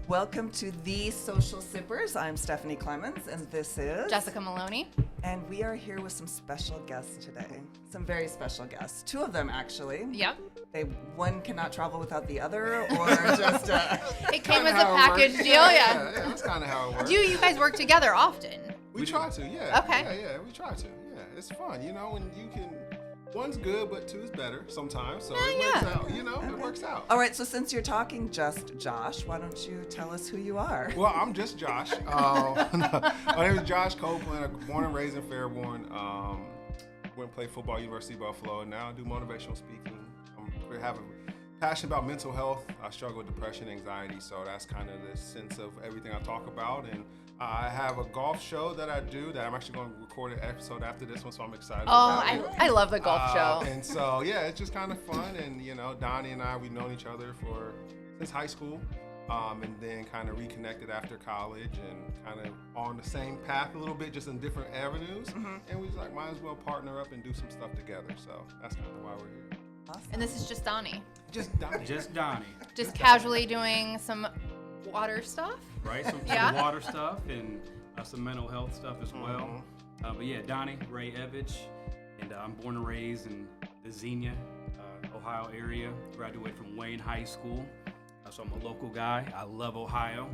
Welcome to The Social Sippers. I'm Stephanie Clemens, and this is Jessica Maloney. And we are here with some special guests today. Some very special guests. Two of them, actually. Yep. One cannot travel without the other, or just... it came as a package deal, yeah. Yeah, that's kind of how it works. Do you guys work together often? We try to, yeah. Okay. Yeah, we try to. Yeah, it's fun, and you can... One's good, but two is better sometimes, so it works out, it works out. All right, so since you're talking just Josh, why don't you tell us who you are? Well, I'm just Josh. My name is Josh Copeland. I'm born and raised in Fairborn. Went and played football at University of Buffalo, and now I do motivational speaking. I have a passion about mental health. I struggle with depression, anxiety, so that's kind of the sense of everything I talk about. And I have a golf show that I do that I'm actually going to record an episode after this one, so I'm excited about it. I love the golf show. And so, yeah, it's just kind of fun. And, Donnie and I, we've known each other since high school, and then kind of reconnected after college and kind of on the same path a little bit, just in different avenues. Mm-hmm. And we was like, might as well partner up and do some stuff together. So that's kind of why we're here. Awesome. And this is just Donnie. Just Donnie. Just casually doing some water stuff. Right, some water stuff and some mental health stuff as well. But yeah, Donnie, Ray Evege, and I'm born and raised in the Xenia, Ohio area. Graduated from Wayne High School, so I'm a local guy. I love Ohio.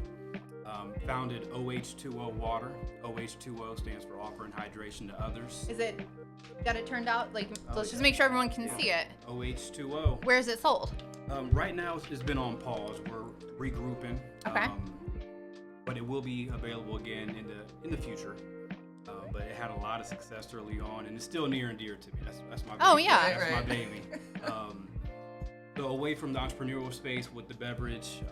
Founded OH2O Water. OH2O stands for offering hydration to others. Is it got it turned out? Let's just make sure everyone can see it. OH2O. Where is it sold? Right now it's been on pause. We're regrouping. Okay. But it will be available again in the future. But it had a lot of success early on, and it's still near and dear to me. That's my baby. Oh yeah, that's my baby. So away from the entrepreneurial space with the beverage,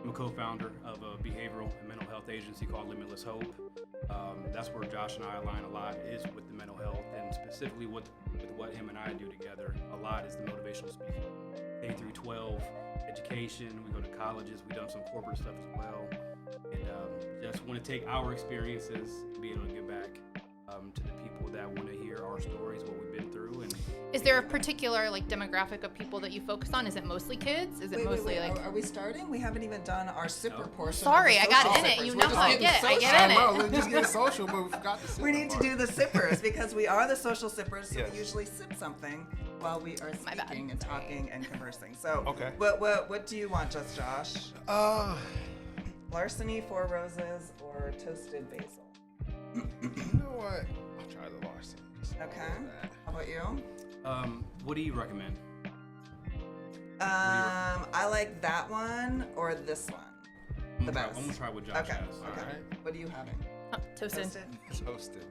I'm a co-founder of a behavioral and mental health agency called Limitless Hope. That's where Josh and I align a lot, is with the mental health, and specifically with what him and I do together a lot is the motivational speaking. K through 12 education. We go to colleges. We've done some corporate stuff as well. And just want to take our experiences and be able to give back to the people that want to hear our stories, what we've been through. And is there a particular demographic of people that you focus on? Is it mostly kids? Is it mostly Are we starting? We haven't even done our sipper portion. Sorry, I got in it. Sippers. You know how I get in it. We're just getting social, but we forgot the sipper We need to do the sippers because we are the social sippers, so Yes. we usually sip something while we are My bad. speaking and talking and conversing. So, Okay. What do you want, just Josh? Larceny, Four Roses, or toasted basil? You know what? I'll try the Larson. Okay. How about you? what do you recommend? I like that one or this one. I'm The gonna best. I'm gonna try what Josh Okay. has. Okay. All right. What are you having? Toasted. Toasted.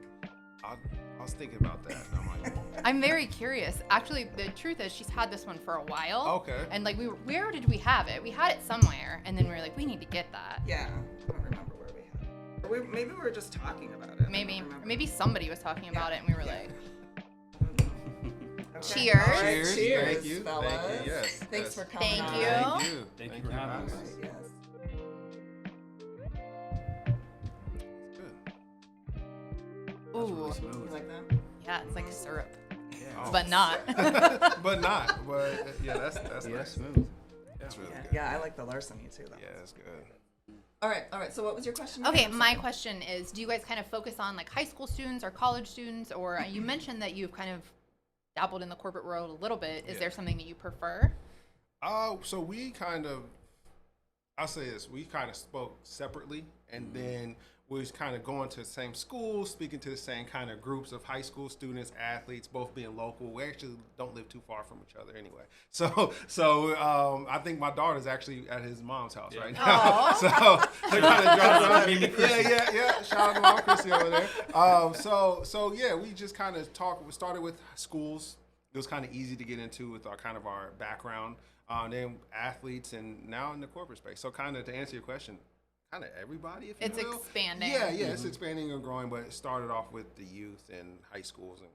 I was thinking about that. And I'm like, I'm very curious. Actually, the truth is she's had this one for a while. Okay. And where did we have it? We had it somewhere, and then we were like, we need to get that. Yeah. I don't remember where we had it. Maybe we were just talking about it. I Maybe, don't remember. maybe somebody was talking about it, and we were like, Okay. Cheers. All right, Cheers. cheers, Thank you. fellas. Thank you. Yes. Thanks Yes. for coming Thank on. you. Thank you. Thank you for having having us. us. Yes. Good. ooh, Really You smooth. like that? yeah, it's like syrup, Oh. but not. But not. But yeah, that's nice. smooth. That's really Yeah. good. Yeah, I like the larceny too. Though. Yeah, that's good. All right. So what was your question? Okay, again? my question is, do you guys kind of focus on high school students or college students, or you mentioned that you've kind of dabbled in the corporate world a little bit. Is Yeah. there something that you prefer? So we kind of, I'll say this, we kind of spoke separately, and then we was kind of going to the same schools, speaking to the same kind of groups of high school students, athletes, both being local. We actually don't live too far from each other anyway. So I think my daughter's actually at his mom's house right now. Aw. So they kind of dropped her. Mimi Chrissy. Yeah. Shout out to Mom Chrissy over there. So yeah, we just kind of talked. We started with schools. It was kind of easy to get into with our background. Then athletes, and now in the corporate space. So kind of to answer your question, kind of everybody, if It's you will. expanding. Yeah, it's expanding and growing, but it started off with the youth and high schools and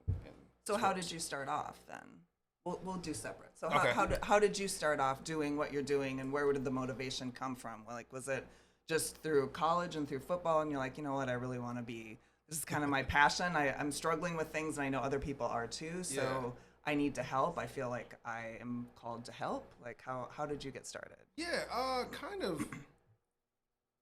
So how sports. did you start off then? We'll do separate. So Okay. how did you start off doing what you're doing, and where did the motivation come from? Was it just through college and through football, and you're like, you know what, I really want to be. This is kind of my passion. I'm struggling with things, and I know other people are too. So Yeah. I need to help. I feel like I am called to help. How did you get started? Yeah, kind of.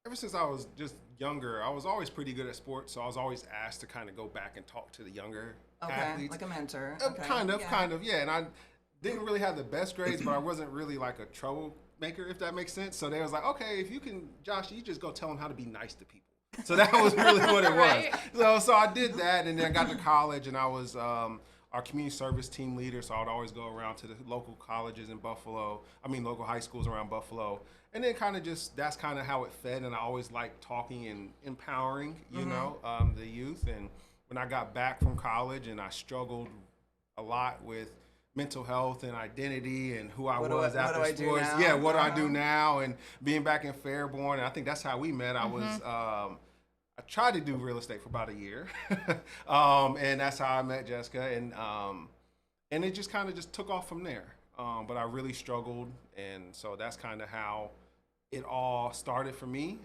ever since I was just younger, I was always pretty good at sports, so I was always asked to kind of go back and talk to the younger athletes. Like a mentor. Okay. Kind of, yeah. And I didn't really have the best grades, but I wasn't really like a troublemaker, if that makes sense. So they was like, okay, if you can, Josh, you just go tell them how to be nice to people. So that was really what it Right. was. So I did that, and then I got to college, and I was our community service team leader. So I'd always go around to the local colleges in Buffalo. Local high schools around Buffalo. And then kind of just, that's kind of how it fed. And I always liked talking and empowering, you know, the youth. And when I got back from college, and I struggled a lot with mental health and identity and who I was after what do I do sports. now? Yeah, what do I do now? And being back in Fairborn, and I think that's how we met. I was, I tried to do real estate for about a year, and that's how I met Jessica. And it just kind of just took off from there. But I really struggled, and so that's kind of how it all started for me.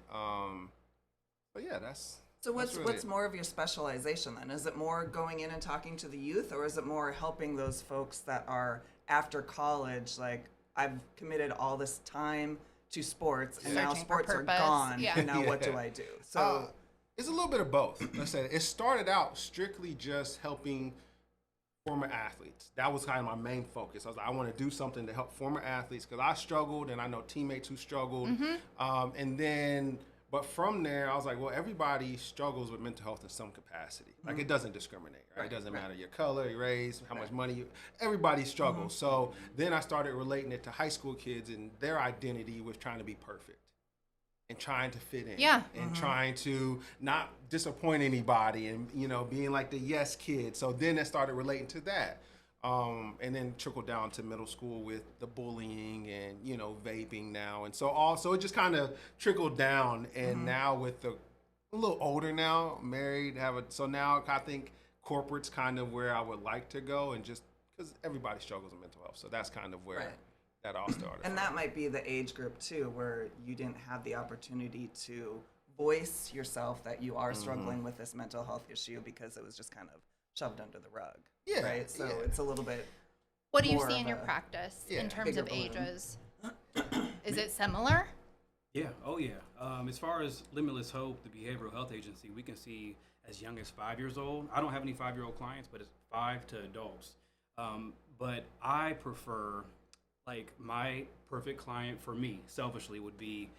But yeah, that's. So that's really what's it. more of your specialization then? Is it more going in and talking to the youth, or is it more helping those folks that are after college, like, I've committed all this time to sports and now Searching for sports are purpose. gone, Yeah. and now what do Yeah. I do? So It's a little bit of both. Let's say it started out strictly just helping former athletes. That was kind of my main focus. I was like, I want to do something to help former athletes because I struggled, and I know teammates who struggled. But from there, I was like, well, everybody struggles with mental health in some capacity. Like, it doesn't discriminate, right? It doesn't matter your color, your race, how much money everybody struggles. So then I started relating it to high school kids and their identity with trying to be perfect and trying to fit in. Yeah. And trying to not disappoint anybody and, you know, being like the yes kid. So then it started relating to that. And then trickled down to middle school with the bullying and, you know, vaping now. And so it just kind of trickled down. And now with a little older now, married, so now I think corporate's kind of where I would like to go, and just because everybody struggles with mental health. So that's kind of where Right. that all started. and that might be the age group too, where you didn't have the opportunity to voice yourself that you are struggling with this mental health issue because it was just kind of shoved under the rug. Yeah, Right. So yeah. it's a little bit. What do you more see of in your a- practice yeah, in terms of bigger balloon. ages? Is it similar? Yeah. Oh, yeah. As far as Limitless Hope, the behavioral health agency, we can see as young as 5 years old. I don't have any 5-year-old clients, but it's 5 to adults. But I prefer, like, my perfect client for me, selfishly, would be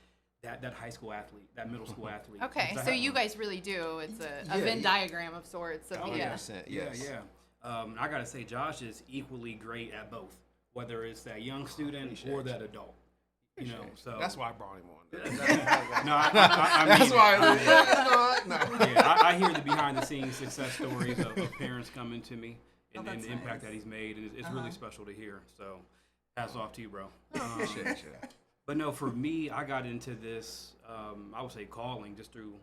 that high school athlete, that middle school athlete. Okay, 'Cause I so have- you guys really do. It's a Yeah, Venn yeah. diagram of sorts. Of, yeah. 100%, Yeah, yes. yeah. I gotta say, Josh is equally great at both, whether it's that young student Appreciate or you. that adult. You know, so That's why I brought him on. No, I mean That's it. why. No. Yeah, I hear the behind the scenes success stories of parents coming to me and that's the impact nice. that he's made, and it's really special to hear. So, hats off to you, bro. Appreciate you. But no, for me, I got into this, I would say calling just through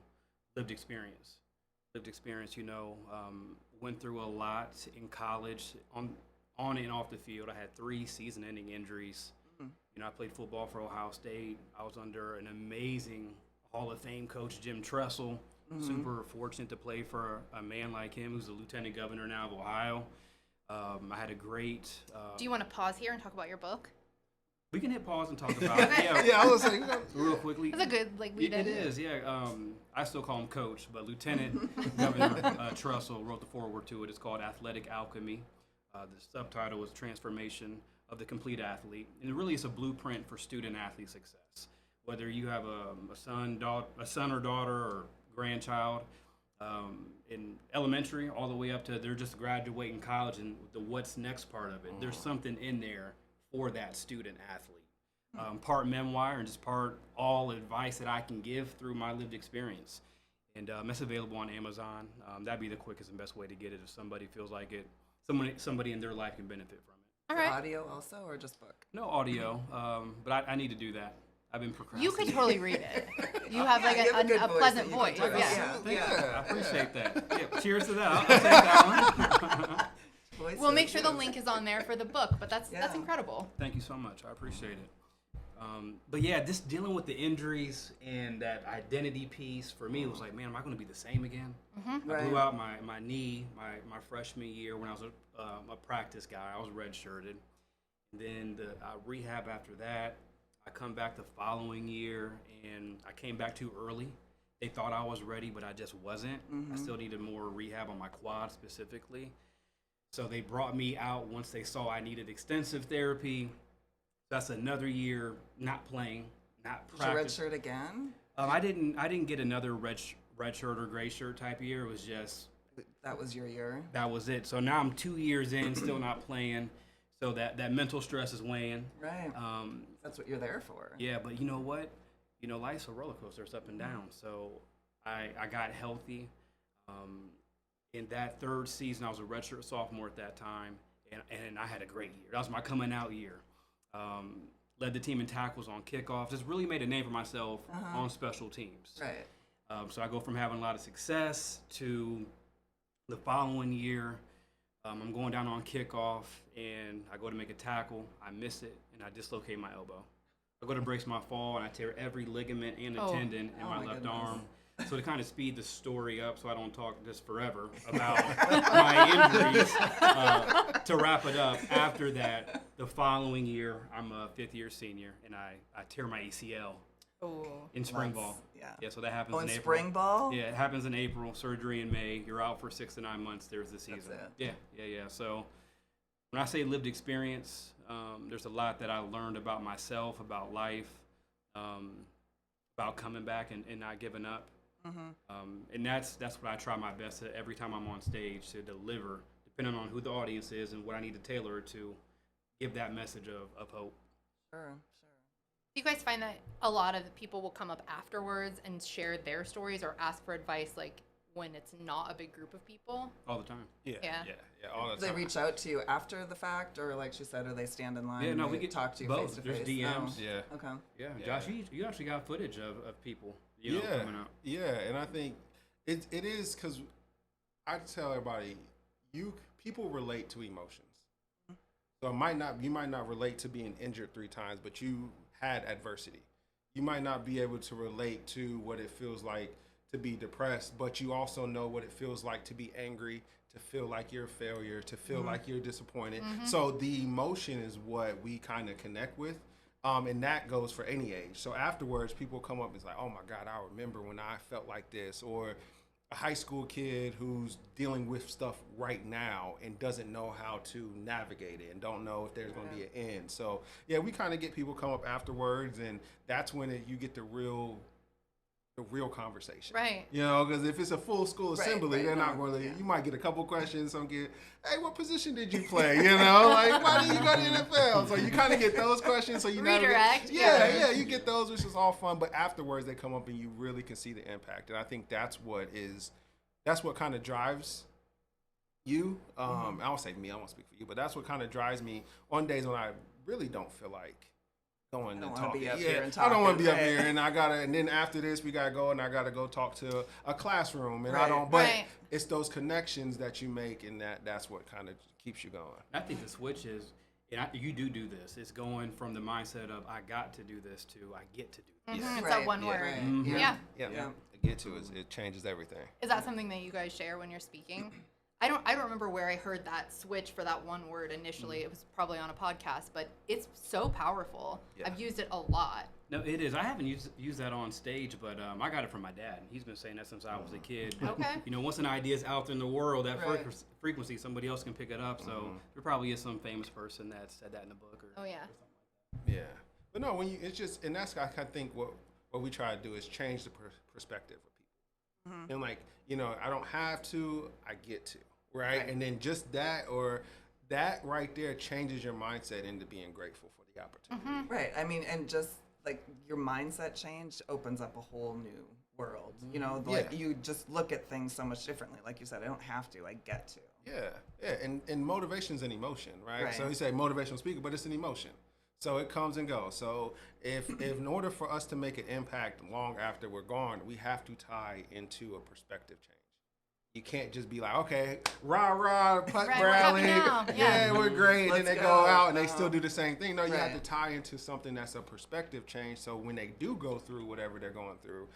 lived experience. Lived experience, you know, went through a lot in college, on and off the field. I had 3 season-ending injuries. You know, I played football for Ohio State. I was under an amazing Hall of Fame coach, Jim Tressel. Super fortunate to play for a man like him, who's the lieutenant governor now of Ohio. I had a great. Do you want to pause here and talk about your book? We can hit pause and talk about it. Yeah, Yeah, I was saying, you know, real quickly. It's a good lead It in. is, yeah. I still call him Coach, but Lieutenant Governor Trussell wrote the foreword to it. It's called Athletic Alchemy. The subtitle is Transformation of the Complete Athlete, and really it's a blueprint for student athlete success. Whether you have a son or daughter, or grandchild in elementary, all the way up to they're just graduating college, and the what's next part of it. There's something in there for that student athlete. Part memoir and just part all advice that I can give through my lived experience. And it's available on Amazon. That'd be the quickest and best way to get it if somebody feels like it. Somebody in their life can benefit from it. All right. Audio also, or just book? No audio, but I need to do that. I've been You procrastinating. could totally read it. You have like you have a good a voice pleasant that you voice. can talk Yeah. about. Thank you. Yeah. I appreciate that. Yeah, cheers to that. I'll take that one. We'll make sure the link is on there for the book, but that's Yeah. incredible. Thank you so much. I appreciate it. But yeah, just dealing with the injuries and that identity piece for me was like, man, am I going to be the same again? I blew out my knee my freshman year when I was a practice guy. I was redshirted. And then the rehab after that, I come back the following year, and I came back too early. They thought I was ready, but I just wasn't. I still needed more rehab on my quad specifically. So they brought me out once they saw I needed extensive therapy. That's another year not playing, not Did you practicing. redshirt again? I didn't get another red shirt or gray shirt type year. It was just That was your year. that was it. So now I'm 2 years in, still not playing. So that mental stress is weighing. Right. That's what you're there for. Yeah, but you know what? You know, life's a roller coaster. It's up and down. So I got healthy. In that third season, I was a redshirt sophomore at that time, and I had a great year. That was my coming out year. Led the team in tackles on kickoff. Just really made a name for myself on special teams. Right. So I go from having a lot of success to the following year. I'm going down on kickoff, and I go to make a tackle. I miss it, and I dislocate my elbow. I go to brace my fall, and I tear every ligament and a tendon in my left goodness. arm. So to kind of speed the story up so I don't talk just forever about my injuries, to wrap it up, after that, the following year, I'm a fifth-year senior, and I tear my ACL in spring ball. Yeah. So that happens Oh, in in April. spring ball? Yeah, it happens in April, surgery in May. You're out for 6 to 9 months. There's the season. it. Yeah. So when I say lived experience, there's a lot that I learned about myself, about life, about coming back and not giving up. And that's what I try my best at every time I'm on stage to deliver, depending on who the audience is and what I need to tailor it to, give that message of hope. Sure. Do you guys find that a lot of people will come up afterwards and share their stories or ask for advice, like when it's not a big group of people? All the time. Yeah. All the Do they time. reach out to you after the fact, or like she said, or they stand in line? Yeah, no, and we they get talk to you both. face to There's face. DMs. Yeah. Oh, okay. Yeah, Yeah. Josh, you actually got footage of people, you know, coming out. Yeah, and I think it is because I tell everybody, people relate to emotions. So you might not relate to being injured 3 times, but you had adversity. You might not be able to relate to what it feels like to be depressed, but you also know what it feels like to be angry, to feel like you're a failure, to feel like you're disappointed. So the emotion is what we kind of connect with. And that goes for any age. So afterwards, people come up and it's like, oh my God, I remember when I felt like this. Or a high school kid who's dealing with stuff right now and doesn't know how to navigate it and don't know if there's going to be an end. So yeah, we kind of get people come up afterwards, and that's when you get the real conversation. Right. You know, because if it's a full school assembly, right, they're not no, going to, yeah. you might get a couple questions. Some get, hey, what position did you play? You know, like, why did you go to the NFL? So you kind of get those questions. So you Redirect, Yeah, you get those, which is all fun. But afterwards, they come up and you really can see the impact. And I think that's what kind of drives you. I don't say me, I won't speak for you, but that's what kind of drives me on days when I really don't feel like going I don't and wanna talking. be up Yeah, here and I don't want to be up talking, here, right. and then after this we gotta go and I gotta go talk to a classroom, and I Right. don't. But Right. it's those connections that you make, and that's what kind of keeps you going. I think the switch is, and you do this. It's going from the mindset of I got to do this to I get to do this. It's Right, that one yeah, word. right, Mhm. Yeah. Yeah. Get to it changes everything. Is that something that you guys share when you're speaking? I don't remember where I heard that switch for that one word initially. It was probably on a podcast, but it's so powerful. Yeah. I've used it a lot. No, it is. I haven't used that on stage, but I got it from my dad. He's been saying that since I was a kid. But, Okay. You know, once an idea is out in the world, that Right. frequency, somebody else can pick it up. So there probably is some famous person that said that in the book. Or, Oh, yeah. or something like that. Yeah, but no, it's just, and that's I kind of think what we try to do is change the perspective of people, and like, you know, I don't have to, I get to, right? And then just that right there changes your mindset into being grateful for the opportunity. Right. I mean, and just like your mindset change opens up a whole new world. You know, like Yeah. you just look at things so much differently. Like you said, I don't have to, I get to. Yeah, and motivation's an emotion, right? Right. So you say motivational speaker, but it's an emotion. So it comes and goes. So if in order for us to make an impact long after we're gone, we have to tie into a perspective change. You can't just be like, okay, rah, putt Right, we're rally, happy now. Yeah. we're great, and then Let's they go go. out and they No. still do the same thing. No, you have to Right. tie into something that's a perspective change. So when they do go through whatever they're going through,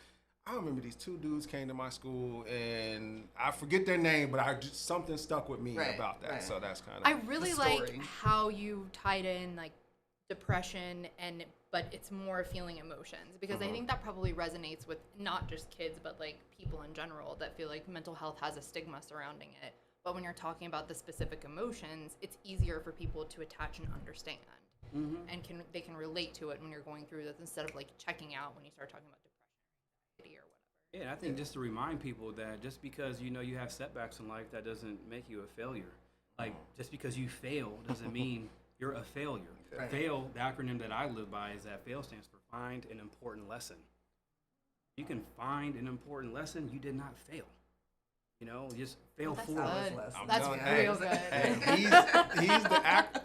I remember these 2 dudes came to my school, and I forget their name, but something stuck with me Right, about that. right. So that's kind of I really The like story. how you tied in like depression but it's more feeling emotions, because I think that probably resonates with not just kids but like people in general that feel like mental health has a stigma surrounding it. But when you're talking about the specific emotions, it's easier for people to attach and understand. And they can relate to it when you're going through this, instead of like checking out when you start talking about depression or whatever. Yeah, and I think just to remind people that just because you have setbacks in life, that doesn't make you a failure. Like, just because you fail doesn't mean you're a failure. Right. Fail, the acronym that I live by is that FAIL stands for find an important lesson. You can find an important lesson, you did not fail. Just fail That's forward. good. That's Hey, real good. hey, he's the act.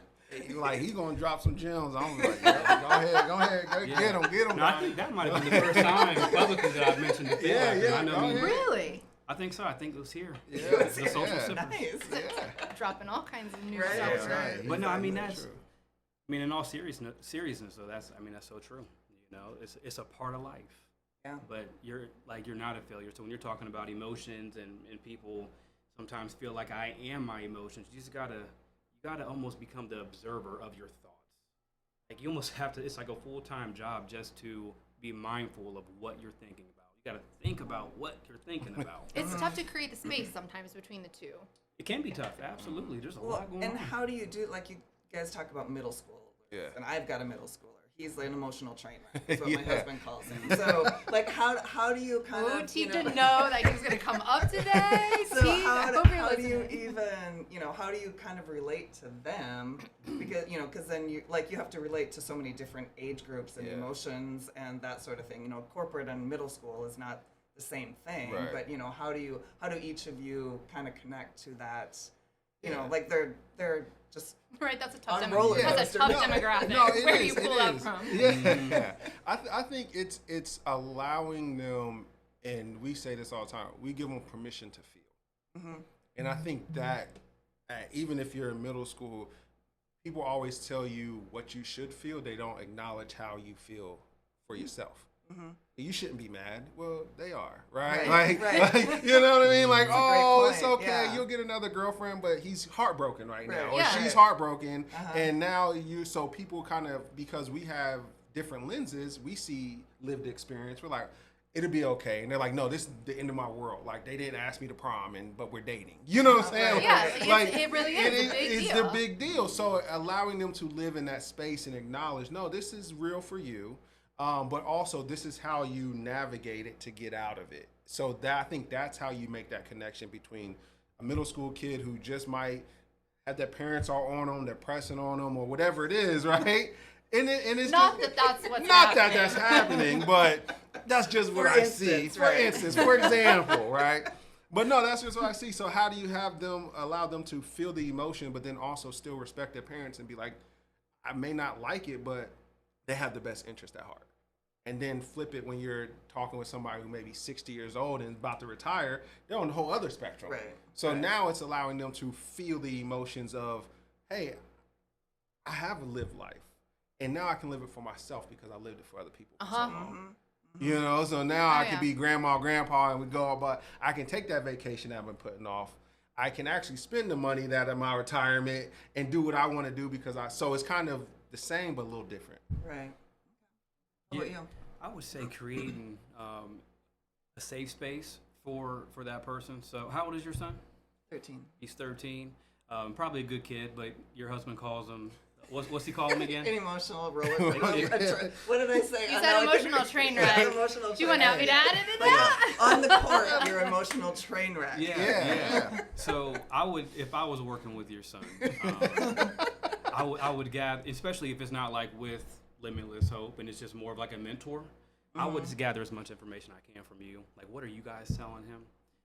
Like, he's gonna drop some gems. I'm like, yeah, go ahead, get him. No, I think that might have been the first time publicly that I've mentioned the fail. Yeah, acronym. yeah, I know go me- ahead. Really? I think so. I think it was here. Yeah, The social yeah. sippers. Nice. Dropping all kinds of new Right, stuff. right. But no, I mean, Exactly that's, true. in all seriousness, though, that's so true. It's a part of life. Yeah. But you're not a failure. So when you're talking about emotions and people sometimes feel like I am my emotions, you just gotta almost become the observer of your thoughts. Like, you almost have to. It's like a full-time job just to be mindful of what you're thinking about. You gotta think about what you're thinking about. It's tough to create the space sometimes between the two. It can be tough. Absolutely. There's a Well, lot going and on. how do you do, like, you guys talk about middle school. Yeah. And I've got a middle schooler. He's like an emotional trainer. That's what my Yeah. husband calls him. So, like, how do you kind Ooh, of, T didn't know that he was going to come up today. So T, I hope you're how do you listening. even, how do you kind of relate to them? Because then you have to relate to so many different age groups and Yeah. emotions and that sort of thing. Corporate and middle school is not the same thing, Right. but how do each of you kind of connect to that? Yeah. Like they're just Right, that's a tough, On roller that's a coaster. tough No, demographic. no, it Where do is, you pull it that is. from? Yeah, I think it's allowing them, and we say this all the time. We give them permission to feel, and I think that even if you're in middle school, people always tell you what you should feel. They don't acknowledge how you feel for yourself. You shouldn't be mad. Well, they are, right? Right, Like, right. you know what I mean? Like, That's a great oh, it's point, okay. yeah. You'll get another girlfriend, but he's heartbroken right now, Right. or Yeah. she's Right. heartbroken, Uh-huh. and now so people kind of, because we have different lenses, we see lived experience. We're like, it'll be okay, and they're like, no, this is the end of my world. Like, they didn't ask me to prom, but we're dating. You know what I'm saying? Right. Yeah, it really is a big it's deal. the big deal. So allowing them to live in that space and acknowledge, no, this is real for you. But also, this is how you navigate it to get out of it. So I think that's how you make that connection between a middle school kid who just might have their parents all on them, they're pressing on them, or whatever it is, right? And it's Not just, that that's what's not that happening. that's happening, but that's just what For I see. instance, For right. instance, for example, right? But no, that's just what I see. So how do you allow them to feel the emotion, but then also still respect their parents and be like, I may not like it, but they have the best interest at heart. And then flip it when you're talking with somebody who may be 60 years old and about to retire, they're on the whole other spectrum. Right. So Right. now it's allowing them to feel the emotions of, hey, I have a lived life. And now I can live it for myself because I lived it for other people for so long. You know, so now I can yeah. be grandma, grandpa, and we go, but I can take that vacation that I've been putting off. I can actually spend the money that in my retirement and do what I want to do so it's kind of the same but a little different. right. How about you? I would say creating a safe space for that person. So how old is your son? 13. He's 13. Probably a good kid, but your husband calls him, what's he call him again? An emotional roller coaster. What did I say? You I said know I emotional couldn't- train Yeah, wreck. emotional Do you want train out me to wreck. add it in Like, that? on the court, you're emotional train wreck. Yeah. So I would, if I was working with your son, I would gather, especially if it's not like with Limitless Hope and it's just more of like a mentor, I would just gather as much information I can from you. Like, what are you guys telling him?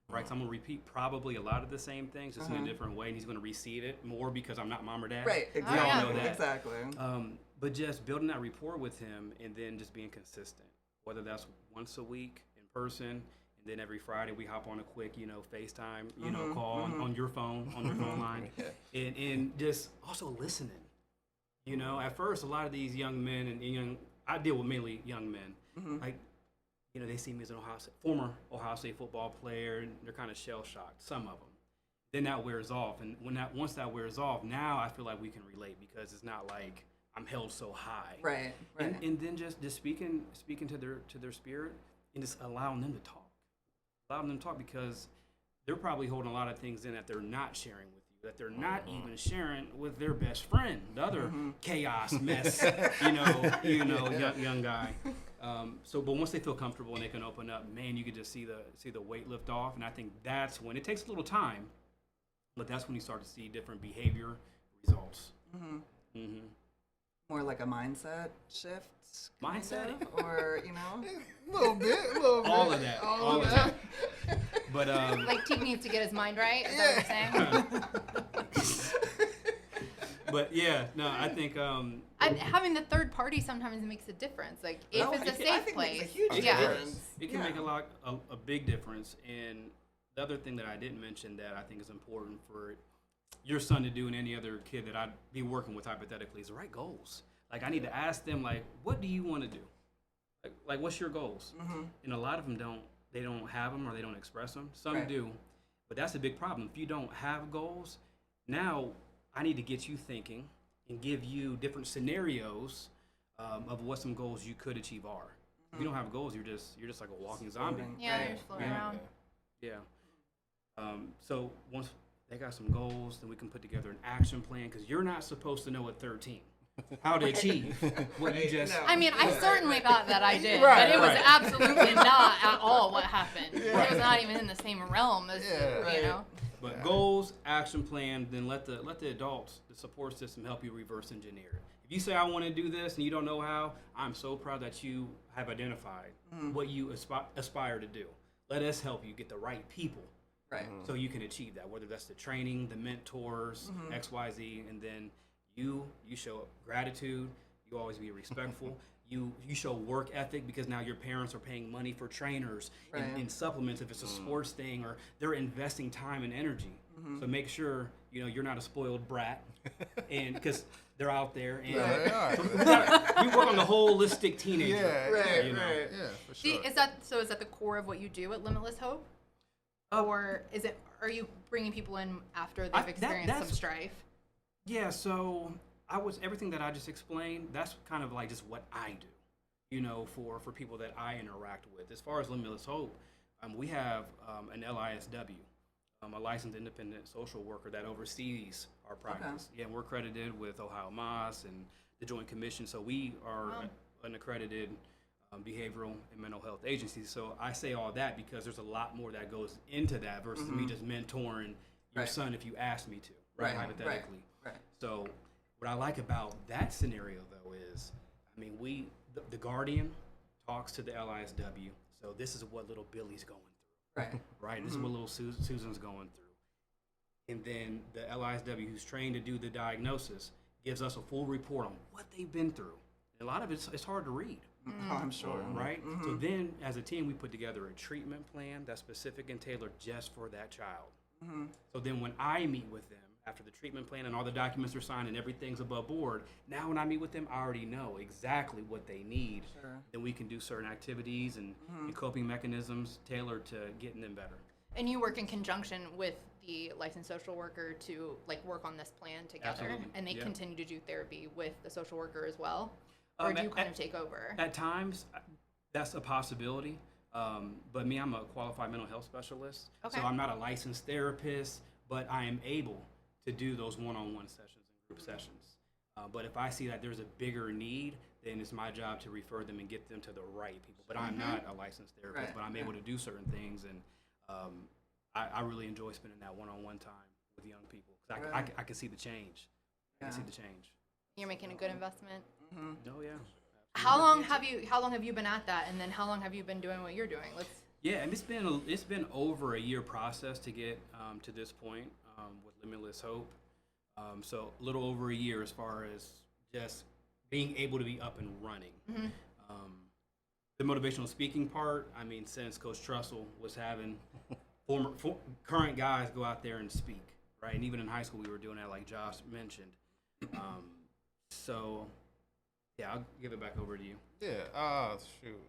Right, so I'm gonna repeat probably a lot of the same things, just in a different way, and he's gonna receive it more because I'm not mom or dad. Right, We all exactly. know that. Exactly. But just building that rapport with him, and then just being consistent. Whether that's once a week in person, and then every Friday we hop on a quick, FaceTime, call on your phone, line, and just also listening. At first, a lot of these young men and I deal with mainly young men, like. They see me as an former Ohio State football player, and they're kind of shell-shocked, some of them. Then that wears off, and once that wears off, now I feel like we can relate because it's not like I'm held so high. Right. And then just speaking to their spirit and just allowing them to talk, because they're probably holding a lot of things in that they're not sharing with you, that they're not even sharing with their best friend, the other chaos mess, young guy. But once they feel comfortable and they can open up, man, you can just see the weight lift off. And I think that's when it takes a little time, but that's when you start to see different behavior results. More like a mindset shift. Mindset? Or, A little bit. All of that. All of that. But Like Teague needs to get his mind right. Is that what you're saying? but yeah, no, I think Having the third party sometimes makes a difference. Like if it's a I safe think place, makes a huge yeah. difference. it can make a big difference. And the other thing that I didn't mention that I think is important for your son to do and any other kid that I'd be working with hypothetically is write goals. Like I need to ask them, like, what do you want to do? Like what's your goals? And a lot of them don't have them, or they don't express them. Some do, but that's a big problem. If you don't have goals, now I need to get you thinking and give you different scenarios of what some goals you could achieve are. If you don't have goals, you're just like a walking zombie. Yeah, you're just floating around. Yeah. So once they got some goals, then we can put together an action plan, because you're not supposed to know at 13 how to achieve what you just. No. I mean, I certainly thought that I did, Right, but it was right. absolutely not at all what happened. It was not even in the same realm as you know. But goals, action plan, then let the adults, the support system, help you reverse engineer it. If you say I want to do this and you don't know how, I'm so proud that you have identified what you aspire to do. Let us help you get the right people. Right. So you can achieve that, whether that's the training, the mentors, XYZ, and then you show gratitude, you always be respectful, you show work ethic, because now your parents are paying money for trainers and supplements if it's a sports thing, or they're investing time and energy. So make sure you're not a spoiled brat, and because they're out there, and we work on the holistic teenager. Right. Yeah, for sure. Is that the core of what you do at Limitless Hope? Or are you bringing people in after they've experienced some strife? Yeah, so everything that I just explained, that's kind of like just what I do, for people that I interact with. As far as Limitless Hope, we have an LISW, a licensed independent social worker that oversees our practice. Yeah, and we're accredited with Ohio MOS and the Joint Commission, so we are an accredited behavioral and mental health agency. So I say all that because there's a lot more that goes into that versus me just mentoring your son if you ask me to, hypothetically. Right. So what I like about that scenario, though, is, the guardian talks to the LISW. So this is what little Billy's going through. Right. This is what little Susan's going through. And then the LISW, who's trained to do the diagnosis, gives us a full report on what they've been through. And a lot of it's hard to read. Oh, I'm sure. Right? So then, as a team, we put together a treatment plan that's specific and tailored just for that child. So then when I meet with them, after the treatment plan and all the documents are signed and everything's above board, now when I meet with them, I already know exactly what they need. Then we can do certain activities and coping mechanisms tailored to getting them better. And you work in conjunction with the licensed social worker to work on this plan together. Absolutely. And they continue to do therapy with the social worker as well? Or do you kind of take over? At times, that's a possibility. But me, I'm a qualified mental health specialist. Okay. So I'm not a licensed therapist, but I am able to do those one-on-one sessions and group sessions. But if I see that there's a bigger need, then it's my job to refer them and get them to the right people. But I'm not a licensed therapist, but I'm able to do certain things. And I really enjoy spending that one-on-one time with young people. 'Cause I can see the change. I can see the change. You're making a good investment. Oh, yeah. How long have you been at that, and then how long have you been doing what you're doing? Yeah, and it's been over a year process to get to this point with Limitless Hope. So a little over a year as far as just being able to be up and running. The motivational speaking part, since Coach Trussell was having current guys go out there and speak, right? And even in high school, we were doing that, like Josh mentioned. So, yeah, I'll give it back over to you. Yeah, shoot.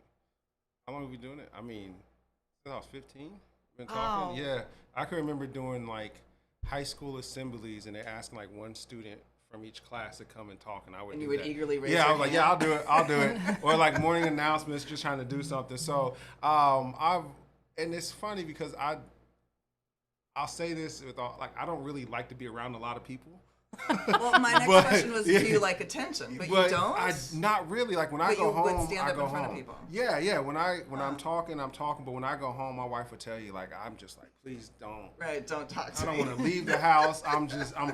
How long have we been doing it? Since I was 15, been talking. Oh. Yeah, I can remember doing high school assemblies, and they're asking one student from each class to come and talk, and I would. And do you would that. eagerly raise Yeah, your I was like, hand. yeah, I'll do it. Or like morning announcements, just trying to do something. So and it's funny because I'll say this with all, like, I don't really like to be around a lot of people. Well, my next But, question was, yeah. do you like attention? But you don't? Not really. Like when I But go you would home, stand I up go in front of home. people. Yeah. When I'm talking. But when I go home, my wife would tell you, like, I'm just like, please don't. Right, don't talk to I don't me. want to leave the house. I'm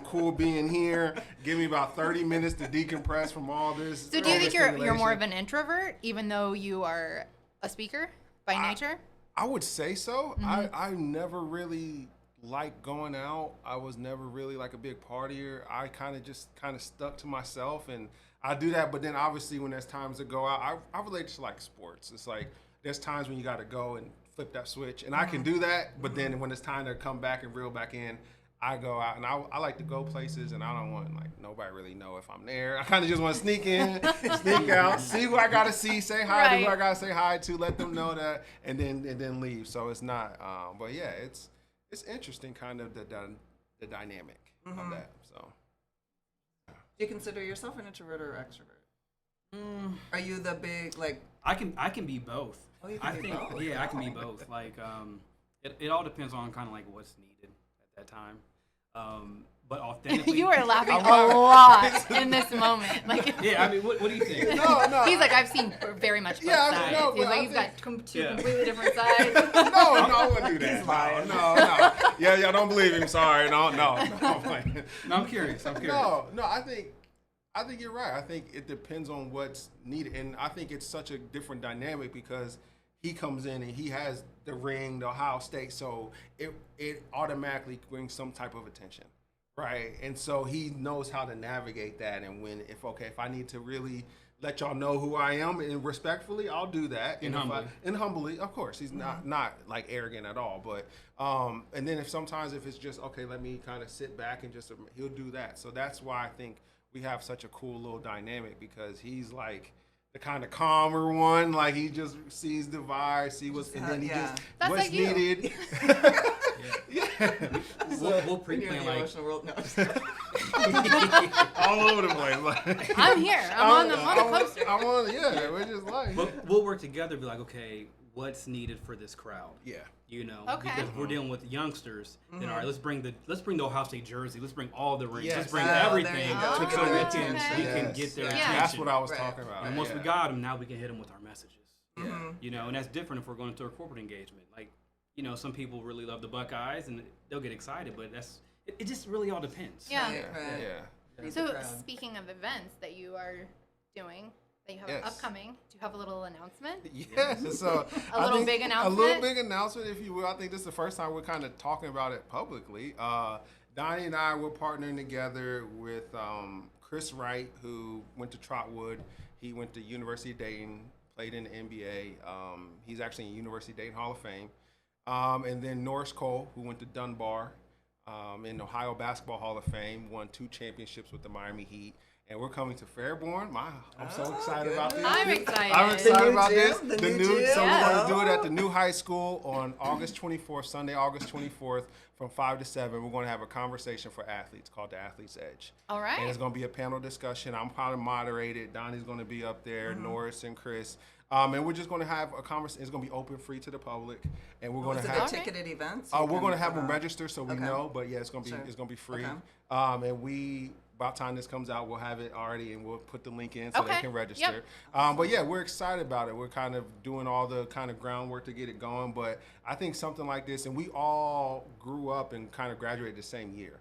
cool being here. Give me about 30 minutes to decompress from all this. So do you think you're more of an introvert, even though you are a speaker by nature? I would say so. I never really liked going out. I was never really like a big partier. I kind of stuck to myself, and I do that. But then obviously when there's times to go out, I relate to like sports. It's like there's times when you got to go and flip that switch, and I can do that. But then when it's time to come back and reel back in, I go out, and I like to go places, and I don't want like nobody really know if I'm there. I kind of just want to sneak in, sneak out, see who I gotta see, say hi to who I gotta say hi to, let them know that, and then leave. So it's not. But yeah, it's interesting, kind of the dynamic of that. So, Do you consider yourself an introvert or extrovert? Are you the big, like... I can be both. Oh, you can I be think both. yeah, I can be both. Like it all depends on kind of like what's needed at that time. But authentically, You are laughing a lot in this moment. Like, yeah, I mean, what do you think? no. he's like, I've seen very much both Yeah, sides. no, He's but like, I he's got two Yeah. completely different sides. no, I wouldn't do that. He's lying. No. Yeah, y'all don't believe him. Sorry. No. I'm playing. No, I'm curious. No. I think you're right. I think it depends on what's needed, and I think it's such a different dynamic because he comes in and he has the ring, the Ohio State, so it automatically brings some type of attention, right? And so he knows how to navigate that, and if I need to really let y'all know who I am and respectfully, I'll do that. And humbly, of course. He's not like arrogant at all, but and then if it's just okay, let me kind of sit back and he'll do that. So that's why I think we have such a cool little dynamic because he's like the kind of calmer one, like he just sees the vibe, and then he just That's what's like you. needed. We'll When you're in pre-plan the like emotional world, no. all over the place. Like, I'm here. I'm on the poster. we're just like but we'll work together. Be like, okay, what's needed for this crowd? yeah. You know, Okay. because if we're dealing with youngsters, then all right, let's bring the Ohio State jersey. Let's bring all the rings. Yes. Let's bring Oh, there everything you go. so To get their we attention. can Yes. get their Yeah. attention. That's what I was Right. talking about. And once we got them, now we can hit them with our messages. Yeah. You know, and that's different if we're going into a corporate engagement. Like, you know, some people really love the Buckeyes and they'll get excited, but it just really all depends. Yeah. Right. Yeah. Read the So crowd. speaking of events that you are doing, that you have Yes. upcoming, do you have a little announcement? Yes. So A little big announcement? A little big announcement, if you will. I think this is the first time we're kind of talking about it publicly. Donnie and I were partnering together with Chris Wright, who went to Trotwood. He went to University of Dayton, played in the NBA. He's actually in University of Dayton Hall of Fame. And then Norris Cole, who went to Dunbar in Ohio Basketball Hall of Fame, won 2 championships with the Miami Heat. And we're coming to Fairborn. I'm so excited about this. I'm excited. I'm excited new about gym? this. The new gym? So we're Yeah. going to do it at the new high school on August 24th, Sunday, August 24th, from 5 to 7. We're going to have a conversation for athletes called the Athlete's Edge. All right. And it's going to be a panel discussion. I'm probably moderated. Donnie's going to be up there, Norris and Chris. And we're just going to have a conversation. It's going to be open, free to the public. And we're going Is to it a have... ticketed event? we're going to have them register so we Okay. know, but yeah, it's going to be Sure. it's going to be free. Okay. And by the time this comes out, we'll have it already, and we'll put the link in so Okay. they can register. Yep. But yeah, we're excited about it. We're kind of doing all the kind of groundwork to get it going. But I think something like this, and we all grew up and kind of graduated the same year.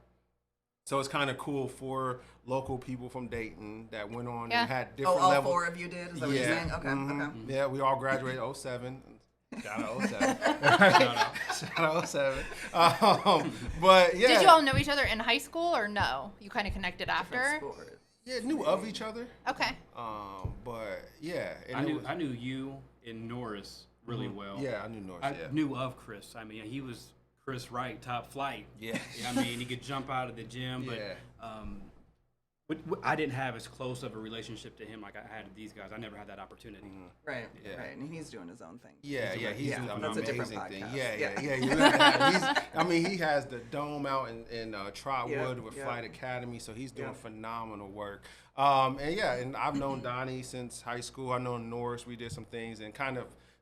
So it's kind of cool for local people from Dayton that went on Yeah. and had Oh, different all levels. 4 of you did? Is that what you're saying? Okay. Mhm. Okay. Yeah, we all graduated 07. Shout out 07. Shout out 07. But yeah. Did you all know each other in high school or no? You kind of connected after? Sport. Yeah, knew of each other. Okay. But yeah. And I it knew was- I knew you and Norris really well. Yeah, I knew Norris. I Yeah. knew of Chris. I mean, he was Chris Wright, top flight. Yeah. I mean, he could jump out of the gym, but Yeah. I didn't have as close of a relationship to him like I had with these guys. I never had that opportunity. Right, Yeah. right, and he's doing his own thing. Yeah, he's doing an that's a different amazing thing. podcast. Yeah. You know, I mean, he has the dome out in Trotwood Yep, with yep. Flight Academy, so he's doing Yep. phenomenal work. And I've known Donnie since high school. I know Norris. We did some things, and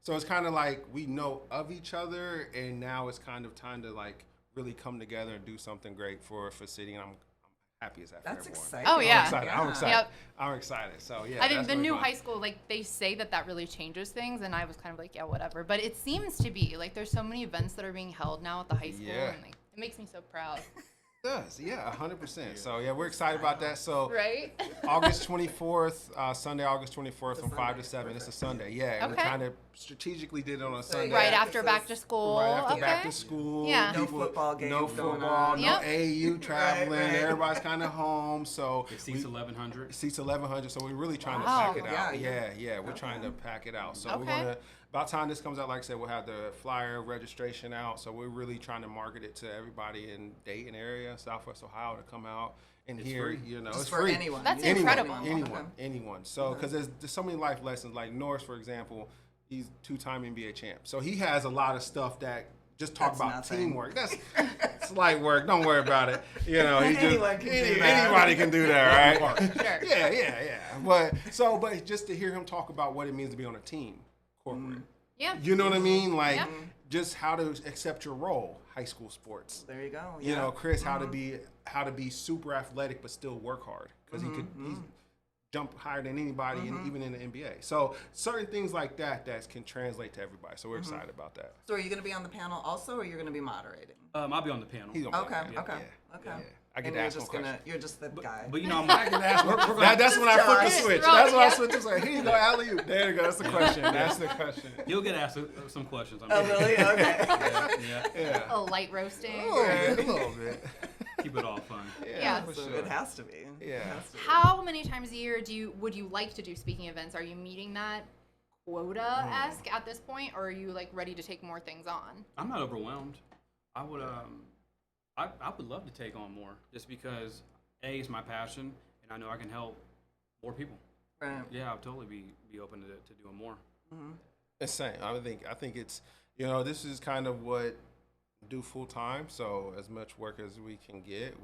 so it's kind of like we know of each other, and now it's kind of time to like really come together and do something great for City. And I'm happy as that. That's for everyone. exciting. Oh, yeah. I'm excited. Yep. I'm excited. So yeah. I think that's the really new fun. high school, like they say that really changes things, and I was kind of like, yeah, whatever. But it seems to be like there's so many events that are being held now at the high school, Yeah. and like it makes me so proud. It does, yeah, 100%. So yeah, we're excited about that. So Right? August 24th, Sunday, August 24th It's a from 5 to Sunday. 7. It's a Sunday, yeah. And Okay. we kind of strategically did it on a Sunday. Right Yeah, after this back is to school. Right after Okay. back to school. Yeah. No football games No going football, on. no Yep. AAU traveling. right. Everybody's kind of home. So It seats 1,100. seats 1,100. So we're really trying Wow. to pack it out. Yeah, Yeah. We're trying to pack it out. So we're Okay. going to, about time this comes out, like I said, we'll have the flyer registration out. So we're really trying to market it to everybody in Dayton area, Southwest Ohio to come out and It's hear, free. you know, Just it's for free. anyone. That's Anyone, incredible. anyone. So, because there's so many life lessons. Like Norris, for example, he's 2-time NBA champ. So he has a lot of stuff that just talk That's about nothing. teamwork. That's slight work. Don't worry about it. You know, he just Anyone can do that. anybody can do that, right? Sure. Yeah. But just to hear him talk about what it means to be on a team, corporate. Yeah. You know what I mean? Like Yeah. just how to accept your role, high school sports. There you go. You yeah. know, Chris, how to be super athletic but still work hard because he's jump higher than anybody, and even in the NBA. So certain things like that can translate to everybody. So we're excited about that. So are you going to be on the panel also, or you're going to be moderating? I'll be on the panel. He's gonna Okay, play. okay, Yeah. okay. Yeah. I get And to you're ask him just questions. you're just the guy. But you know, I can ask. That's when I flip the Josh. switch. Just That's when I yeah. switch. It's like, here you go, alley-oop. There you go. That's the question. That's the question. you'll get asked some questions. I'm Oh, sure. really? Okay. Yeah. Yeah. A light roasting. A little bit. Keep it all fun. Yeah. for So sure. it has to be. Yeah. It has to be. How many times a year would you like to do speaking events? Are you meeting that quota-esque at this point, or are you like ready to take more things on? I'm not overwhelmed. I would I would love to take on more just because it's my passion and I know I can help more people. Right. Yeah, I'll totally be open to doing more. It's same. I think it's, you know, this is kind of what do full time. So as much work as we can get,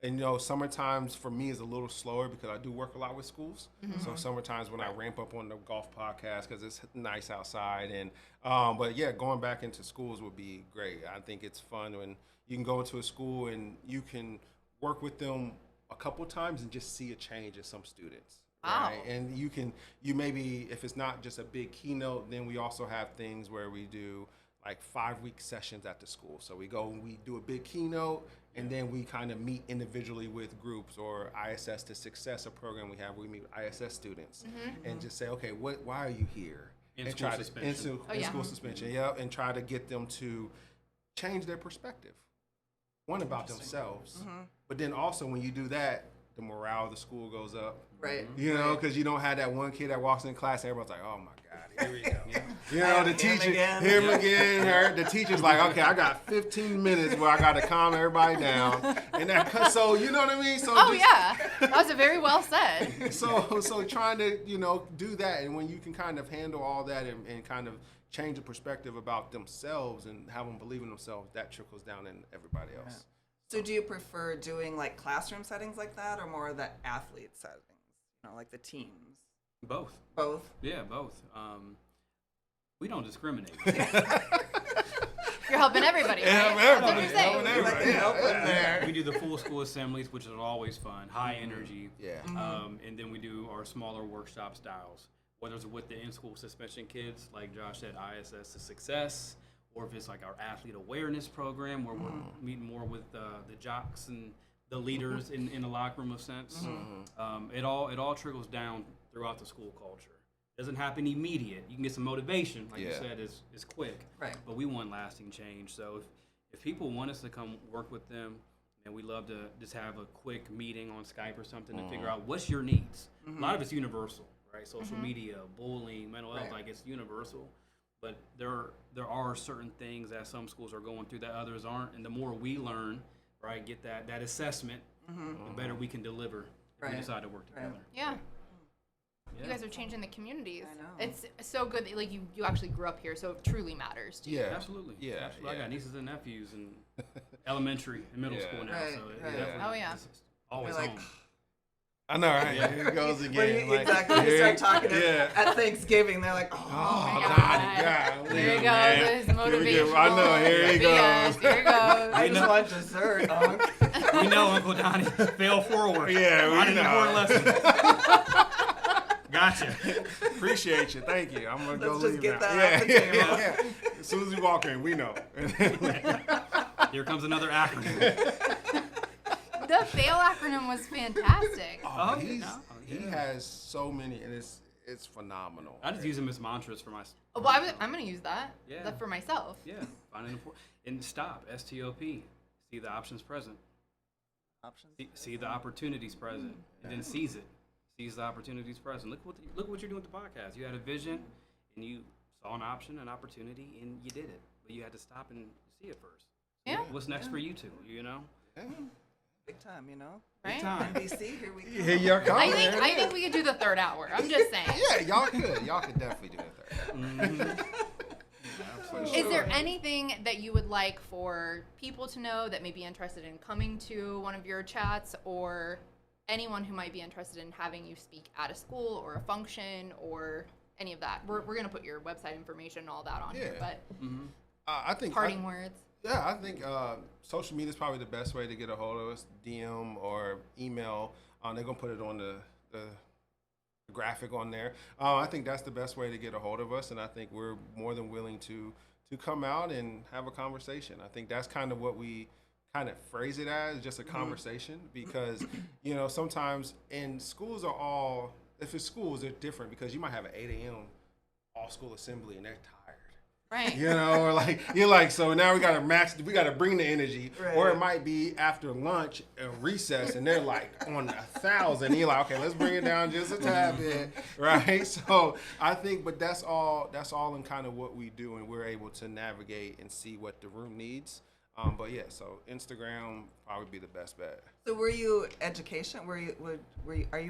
and you know, summer times for me is a little slower because I do work a lot with schools. So summer times when I ramp up on the golf podcast because it's nice outside, and but yeah, going back into schools would be great. I think it's fun when you can go into a school and you can work with them a couple times and just see a change in some students. Wow. Right? And you maybe, if it's not just a big keynote, then we also have things where we do like 5-week sessions at the school. So we go and we do a big keynote, and then we kind of meet individually with groups, or ISS to Success, a program we have where we meet ISS students and just say, okay, why are you here? In And school try to- suspension. Oh, in yeah. school suspension, yeah, and try to get them to change their perspective. One, about themselves, but then also when you do that, the morale of the school goes up. Right. You know, right. because you don't have that one kid that walks in class and everyone's like, oh my God, here we go. You Him know, the teacher, again. him again, her. The teacher's like, okay, I got 15 minutes where I got to calm everybody down. And that, so, you know what I mean? So Oh yeah, that was a very well said. So trying to, you know, do that. And when you can kind of handle all that and kind of change the perspective about themselves and have them believe in themselves, that trickles down in everybody else. So do you prefer doing like classroom settings like that, or more of the athlete settings? You know, like the teams. Both. Both. Yeah, both. We don't discriminate. You're helping everybody, right? Yeah, That's what everybody, you're saying. helping everybody. Like to help in there. We do the full school assemblies, which is always fun, high energy. Yeah. And then we do our smaller workshop styles, whether it's with the in-school suspension kids, like Josh said, ISS to Success, or if it's like our athlete awareness program, where we're meeting more with the jocks and the leaders in the locker room of sense. It all trickles down throughout the school culture. Doesn't happen immediate. You can get some motivation, like you Yeah. said, is quick. Right. But we want lasting change. So if people want us to come work with them, and we love to just have a quick meeting on Skype or something to figure out what's your needs. A lot of it's universal, right? Social media, bullying, mental health, Right. like it's universal. But there are certain things that some schools are going through that others aren't. And the more we learn, right, get that assessment, the better we can deliver if we Right. decide to work Right. together. Yeah. Yeah. You guys are changing the communities. I know. It's so good that like you actually grew up here, so it truly matters to you. Yeah. Absolutely. Yeah, Absolutely. yeah. I got nieces and nephews in elementary and middle Yeah. school now, Right, so it right. definitely Oh, yeah. it's always You're like, home. I know, right? Yeah. Here it goes again. When you, like, exactly. You here- start talking Yeah. at Thanksgiving, they're like, Oh, my God. God. God. Here he goes man. with his Here we motivational. go. I know. Here he BS. goes. Here he goes. I just want dessert, Unc. We know Uncle Donnie fail forward. Yeah, we Running know. important lessons. Gotcha. Appreciate you. Thank you. I'm gonna go Let's just leave get now. that off the yeah, table. yeah. As soon as we walk in, we know. Here comes another acronym. The fail acronym was fantastic. Oh, yeah, he's, no, he yeah. has so many, and it's phenomenal. I just use them as mantras for my. Oh, well, I'm gonna use that. Yeah. That for myself. Yeah, find an important and stop. STOP. See the options present. Options. See the opportunities present, and then seize it. Seize the opportunities present. Look what you're doing with the podcast. You had a vision, and you saw an option, an opportunity, and you did it. But you had to stop and see it first. Yeah. What's next for you two? You know. Yeah. Big time, you know? Right. Time. NBC, here we go. Here y'all come. I think we could do the third hour. I'm just saying. Yeah, y'all could. Y'all could definitely do it there. Mhm. Is there anything that you would like for people to know that may be interested in coming to one of your chats, or anyone who might be interested in having you speak at a school or a function or any of that? We're going to put your website information and all that on here, Yeah. but Mhm. I think parting words. Yeah, I think social media is probably the best way to get a hold of us. DM or email. They're gonna put it on the graphic on there. I think that's the best way to get a hold of us, and I think we're more than willing to come out and have a conversation. I think that's kind of what we kind of phrase it as, just a conversation, because sometimes in schools are all, if it's schools, they're different because you might have an 8 a.m. all school assembly and they're tired. Right. Or like you're like, so now we gotta bring the energy. Right. Or it might be after lunch and recess and they're like on 1,000. And you're like, okay, let's bring it down just a tad bit. Right. So I think, but that's all in kind of what we do, and we're able to navigate and see what the room needs. But yeah, so Instagram probably be the best bet. So were you education? Are you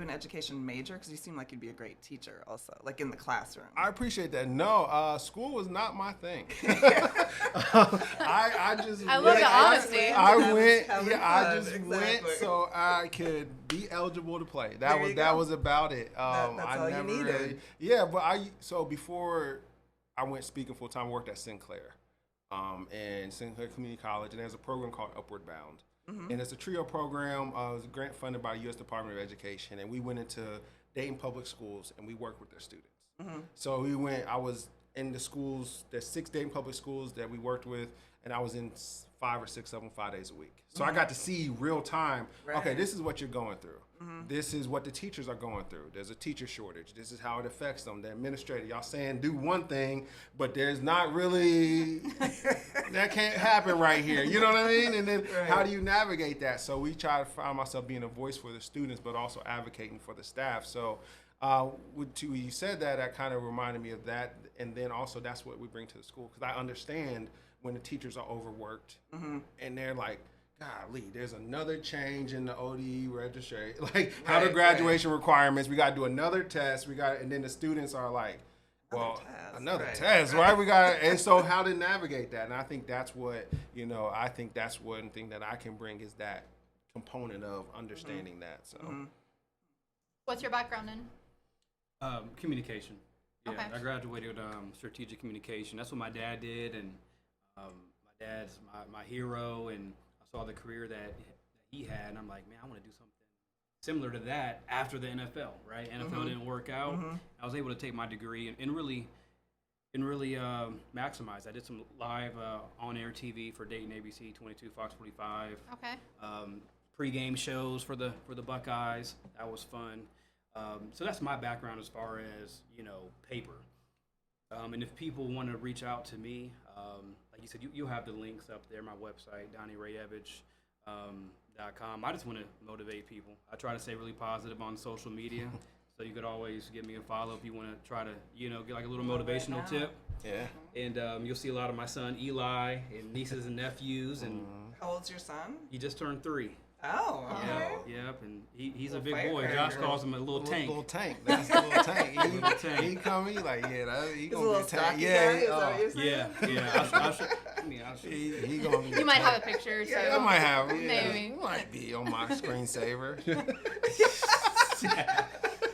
an education major? Because you seem like you'd be a great teacher also, like in the classroom. I appreciate that. No, school was not my thing. I just I love the honesty. I Having went. fun. Yeah, I just Exactly. went so I could be eligible to play. There you That go. was about it. That's I all you never needed. really. Yeah, but so before I went speaking full time, I worked at Sinclair, and Sinclair Community College, and there's a program called Upward Bound. And it's a TRIO program. It was a grant funded by U.S. Department of Education, and we went into Dayton public schools and we worked with their students. So I was in the schools. There's 6 Dayton public schools that we worked with, and I was in 5 or 6 of them 5 days a week. So I got to see real time. Okay, Right. this is what you're going through. This is what the teachers are going through. There's a teacher shortage. This is how it affects them. The administrator, y'all saying do one thing, but there's not really, that can't happen right here. You know what I mean? And then Right. how do you navigate that? So we try to find myself being a voice for the students, but also advocating for the staff. So when you said that kind of reminded me of that. And then also that's what we bring to the school, because I understand when the teachers are overworked and they're like, golly, there's another change in the ODE registration, like how the Right, graduation requirements. We got to do another test. And then the students are like, well, another right, test, right? We got, and so how to navigate that. And I think that's what I think that's one thing that I can bring is that component of understanding that. So What's your background in? Communication. Yeah, Okay. I graduated strategic communication. That's what my dad did, and my dad's my hero, and I saw the career that he had, and I'm like, man, I want to do something similar to that after the NFL, right? NFL didn't work out. I was able to take my degree and really maximize. I did some live on-air TV for Dayton ABC 22, Fox 45. Okay. Pre-game shows for the Buckeyes. That was fun. So that's my background as far as paper. And if people want to reach out to me, like you said, you'll have the links up there. My website, DonnieRayEvege.com. I just want to motivate people. I try to stay really positive on social media. So you could always give me a follow if you want to try to, get like a little motivational tip. yeah. And you'll see a lot of my son Eli and nieces and nephews, and How old's your son? he just turned 3. Oh, okay. Yep, and he's a Little big fire boy. burner. Josh calls him a little tank. Little tank. That's a little tank. Little tank. He come, he like, yeah, he He's a gonna be little a tank. stocky Yeah, guy, is that what you're saying? I'll show he gonna be. You might have a picture. So Yeah, I might have. Yeah, Maybe. might be on my screensaver.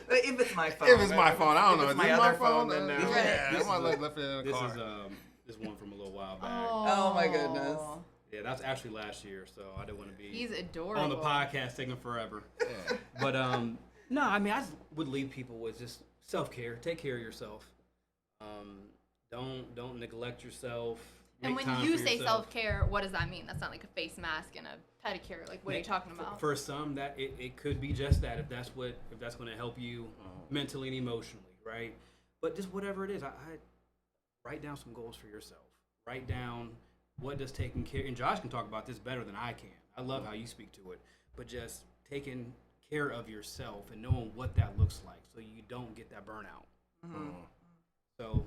If it's my phone. If it's my phone, I don't know. If Is it's my this other phone, then then no. Yeah, This I might is left it in the This car. is one from a little while back. Oh my goodness. Yeah, that's actually last year, so I didn't want to be He's adorable. on the podcast taking forever. Yeah. But no, I mean I just would leave people with just self-care. Take care of yourself. Don't neglect yourself. And Make when time you for say yourself. self-care, what does that mean? That's not like a face mask and a pedicure. Like, what are you talking about? For some, that it could be just that if that's going to help you mentally and emotionally, right? But just whatever it is, I write down some goals for yourself. Write down what does taking care, and Josh can talk about this better than I can. I love how you speak to it, but just taking care of yourself and knowing what that looks like, so you don't get that burnout. Mm-hmm. So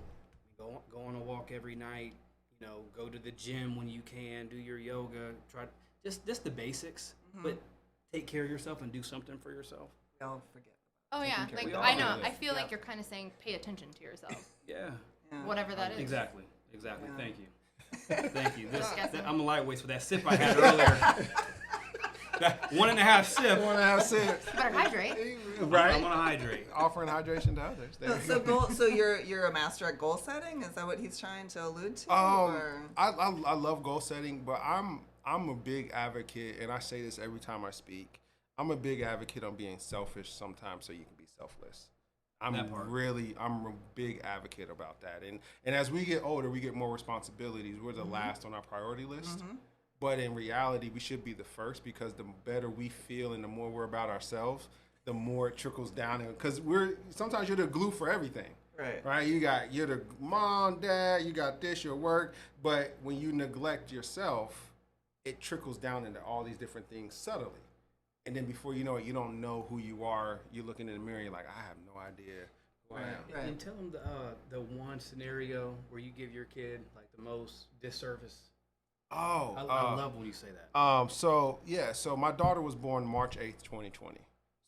go on a walk every night. You know, go to the gym when you can. Do your yoga. Try just the basics, but take care of yourself and do something for yourself. Don't forget. Oh yeah, care like of I yourself. know. I feel Yeah. like you're kind of saying pay attention to yourself, Yeah. Yeah. whatever that is. Exactly. Yeah. Thank you. Thank you. Disgusting. I'm a lightweight, so that sip I had earlier. That 1.5 sip. 1.5 cents. You better hydrate. Right. I'm gonna hydrate. Offering hydration to others. There you So go. so you're a master at goal setting? Is that what he's trying to allude to? or? I love goal setting, but I'm a big advocate, and I say this every time I speak. I'm a big advocate on being selfish sometimes so you can be selfless. I'm a big advocate about that. And as we get older, we get more responsibilities. We're the last on our priority list. But in reality, we should be the first, because the better we feel and the more we're about ourselves, the more it trickles down. Because sometimes you're the glue for everything. Right? You're the mom, dad, you got this, your work. But when you neglect yourself, it trickles down into all these different things subtly. And then before you know it, you don't know who you are. You're looking in the mirror, you're like, I have no idea who I am. Right. And tell them the one scenario where you give your kid like the most disservice. Oh, I love when you say that. So my daughter was born March 8th, 2020.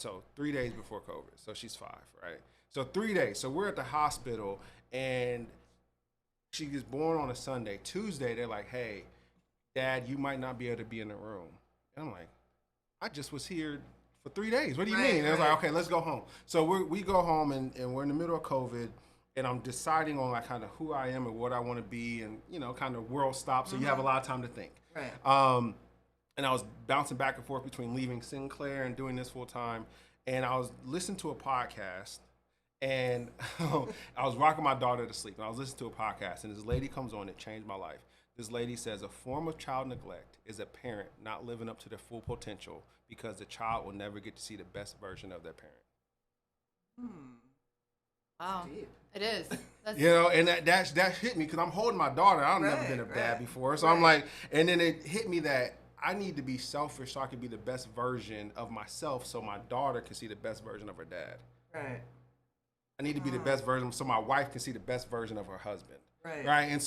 So 3 days before COVID. So she's 5, right? So 3 days. So we're at the hospital, and she was born on a Sunday. Tuesday, they're like, hey, Dad, you might not be able to be in the room. And I'm like, I just was here for 3 days. What do you mean? And I was like, okay, let's go home. So we go home, and we're in the middle of COVID, and I'm deciding on like kind of who I am and what I want to be, and kind of world stops, so you have a lot of time to think. Right. And I was bouncing back and forth between leaving Sinclair and doing this full time, and I was listening to a podcast, and I was rocking my daughter to sleep, and I was listening to a podcast, and this lady comes on that changed my life. This lady says a form of child neglect is a parent not living up to their full potential because the child will never get to see the best version of their parent. Wow, Deep. it is. That's, And that hit me because I'm holding my daughter. I've never been a dad before. So I'm like, and then it hit me that I need to be selfish so I can be the best version of myself so my daughter can see the best version of her dad. Right. I need to be the best version so my wife can see the best version of her husband. Right. Right. And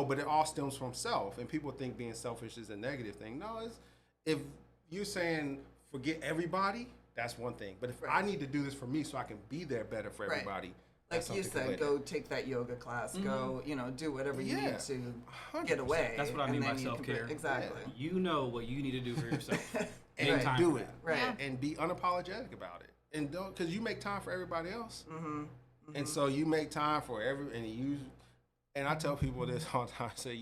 but it all stems from self. And people think being selfish is a negative thing. No, if you're saying forget everybody, that's one thing. But if I need to do this for me so I can be there better for everybody, like you said, go take that yoga class. Go, do whatever you need to 100%. get away. That's what I and mean then by you can self-care. Exactly. You know what you need to do for yourself. And Make time do for it. that. Right. Yeah. And be unapologetic about it. And don't, because you make time for everybody else. And so you make time for and I tell people this all the time. I say,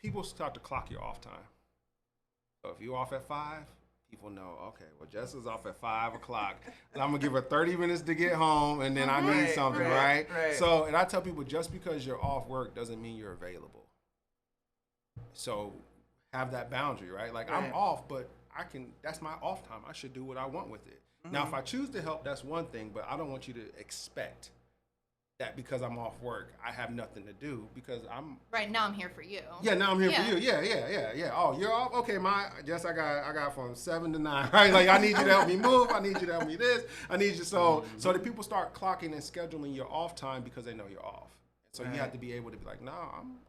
people start to clock your off time. So if you're off at 5, people know, okay, well, Jessica's off at 5 o'clock, and I'm gonna give her 30 minutes to get home, and then I need something, right? So, and I tell people, just because you're off work doesn't mean you're available. So have that boundary, right? Like I'm off, but that's my off time. I should do what I want with it. Now, if I choose to help, that's one thing, but I don't want you to expect that because I'm off work, I have nothing to do because I'm... Right, now I'm here for you. Yeah, now I'm here for you. Yeah. Oh, you're off? Okay, I got from 7 to 9, right? Like, I need you to help me move. I need you to help me this. I need you... So the people start clocking and scheduling your off time because they know you're off. So you have to be able to be like, no,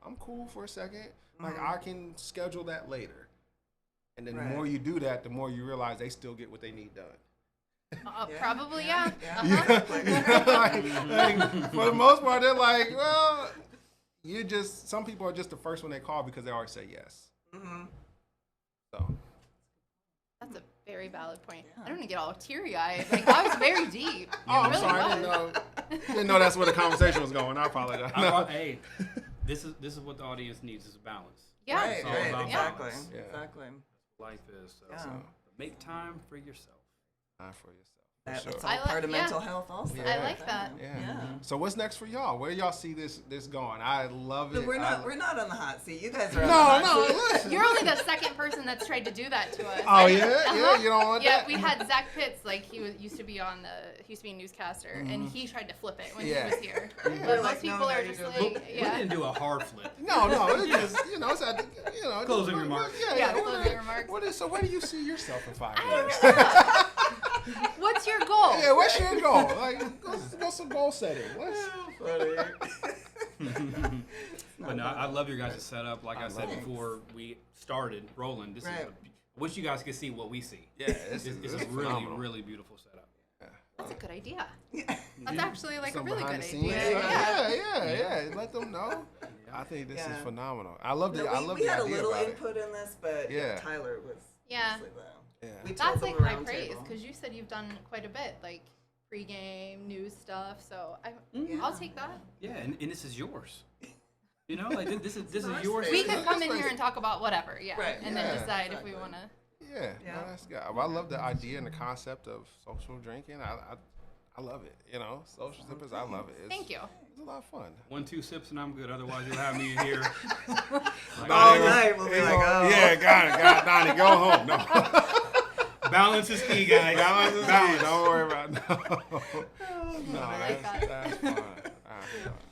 I'm cool for a second. Like, I can schedule that later. And then the Right. more you do that, the more you realize they still get what they need done. Yeah. Yeah, Probably, yeah, yeah. yeah. Like, for the most part, they're like, well, some people are just the first one they call because they always say yes. Mm-hmm. So, That's a very valid point. Yeah. I don't want to get all teary-eyed. Like, that was very deep. oh, I'm really sorry, was. didn't know that's where the conversation was going. I apologize. Hey, this is what the audience needs is a balance. Yeah. Right, all right, about exactly, balance. Yeah. exactly. Life is. So, Yeah. make time for yourself. Not for yourself. That, For It's sure. all I like- part of yeah. mental health also. Yeah. I like that. Yeah. So what's next for y'all? Where do y'all see this going? I love So it. we're not on the hot seat. You guys are on No, the hot no, seat. listen. You're only the second person that's tried to do that to us. Oh yeah, yeah. You don't want Yeah, that. we had Zach Pitts, like used to be a newscaster, and he tried to flip it when he was here. We're But like, most people no, are you just don't. like, We yeah. didn't do a hard flip. No, it's just it's at the, Closing remarks. Yeah, closing remarks. So where do you see yourself in 5 I years? don't know. What's your goal? Yeah, what's your goal? Like, what's some goal setting? But no, I love your guys' setup. Like I said love it. before we started rolling, this Right. is. I wish you guys could see what we see. Yeah, It's a really, really beautiful setup. That's a good idea. Yeah. That's actually like a Some really behind good the scenes idea. stuff. Yeah. Yeah. Let them know. I think this is Yeah. phenomenal. I love the No, I love we the had a idea little about it. input in this, but Yeah. Tyler was Yeah. mostly the- Yeah. We told That's them like high around praise table. because you said you've done quite a bit, like pregame news stuff. So Yeah. I'll take that. Yeah, and this is yours. You know, like this is nice yours. thing. We Yeah, could come in here and talk about whatever, yeah, Right, and yeah, then decide if exactly. we want to. Yeah, Yeah. no, that's good. I love the idea and the concept of social drinking. I love it. You know, social sippers. I love it. Thank you. It's a lot of fun. 1-2 sips and I'm good. Otherwise, you'll have me in here. Like, All night we'll be like, oh. Yeah, got it, Donnie, go home. No. balance is key, guys. Balance is key. Don't worry about it. No, I like that. that's fun.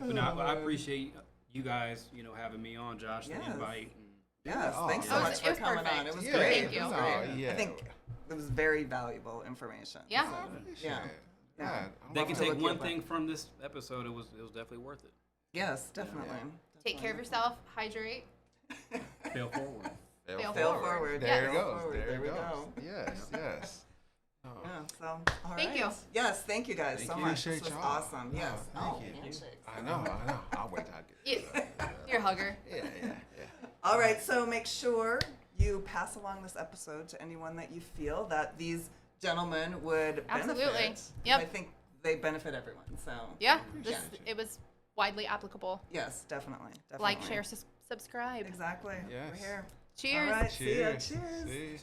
But no, I appreciate you guys, having me on, Josh, Yes. the invite. And Yes, Oh, thanks so yeah. much for It was coming on. perfect. It was Yeah, great. Thank you. It was no, great. yeah. I think it was very valuable information. Yeah. So, yeah. Yeah. they love can to take look one you up. thing from this episode. It was definitely worth it. Yes, definitely. Take care of yourself. Hydrate. Fail forward. Fail Fail forward. forward. There Yeah. it Fail goes. forward. There There it we goes. go. Yes. Oh. Yeah, so, all Thank right. you. Yes, thank you guys so you. much. This Appreciate was y'all. awesome. Yeah, Yes. thank you. handshakes. I know. I'll wait till I get You're a hugger. Yeah. All right, so make sure you pass along this episode to anyone that you feel that these gentlemen would Absolutely. benefit. Yep. I think they benefit everyone. So Yeah. Appreciate you. It was widely applicable. yes, definitely. Like, share, subscribe. Exactly. Yes. We're here. Cheers. All right. See ya. Cheers. Cheers. See? Cheers.